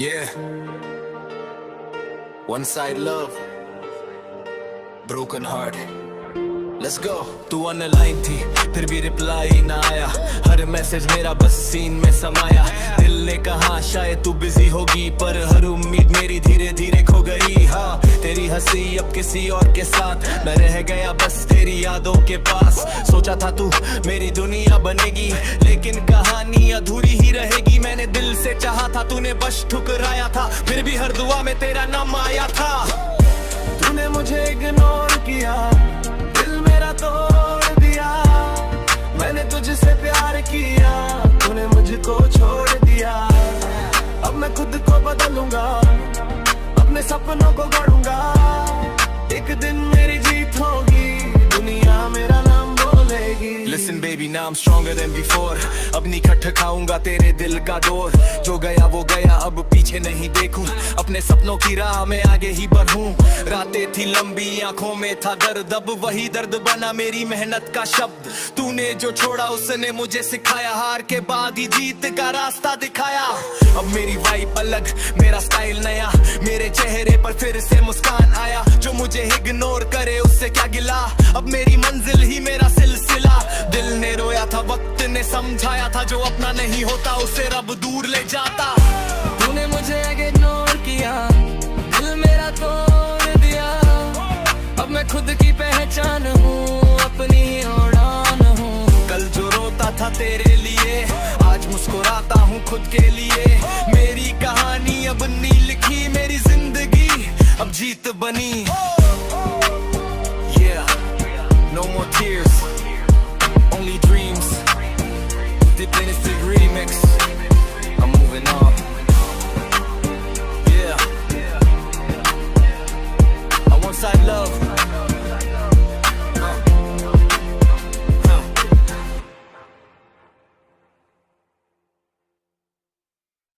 Yeah. One side love, broken heart. Let's go. तू online थी फिर भी रिप्लाई ना आया, हर मैसेज मेरा बस सीन में समाया। दिल ने कहा शायद तू बिजी होगी, पर हर उम्मीद मेरी धीरे धीरे खो गई। हाँ, तेरी हंसी अब किसी और के साथ, मैं रह गया बस तेरी यादों के पास। सोचा था तू मेरी दुनिया बनेगी, लेकिन कहानी अधूरी ही रहेगी। मैंने दिल से चाहा था, तूने बस ठुकराया था, फिर भी हर दुआ में तेरा नाम आया था। तूने मुझे इग्नोर किया, दिल मेरा तोड़ दिया। मैंने तुझसे प्यार किया, तूने मुझको छोड़ दिया। अब मैं खुद को बदलूंगा, अपने सपनों को गढ़ूंगा। एक दिन मेरी जीत होगी, दुनिया मेरा नाम बोलेगी। Listen baby, now I'm stronger than before. अब नहीं खट खाऊंगा तेरे दिल का डोर। जो गया वो गया, अब पीछे नहीं देखूं, अपने सपनों की राह में आगे ही बढ़ूं। रातें थी लंबी, आंखों में था दर्द, अब वही दर्द बना मेरी मेहनत का शब्द। तूने जो छोड़ा उसने मुझे सिखाया, हार के बाद ही जीत का रास्ता दिखाया। अब मेरी वाइब अलग, मेरा स्टाइल नया, मेरे चेहरे पर फिर से मुस्कान आया। जो मुझे इग्नोर करे उससे क्या गिला, अब मेरी मंजिल ही मेरा सिलसिला। दिल ने रोया था, वक्त ने समझाया था, जो अपना नहीं होता उसे रब दूर ले जाता। तूने मुझे इग्नोर किया, दिल मेरा तोड़ दिया। अब मैं खुद की पहचान हूँ, अपनी ही उड़ान हूँ। कल जो रोता था तेरे लिए, आज मुस्कुराता हूँ खुद के लिए। मेरी कहानी अब नहीं लिखी, मेरी जिंदगी अब जीत बनी। Yeah, no more tears, only dreams. Dip in this big remix, I'm moving on.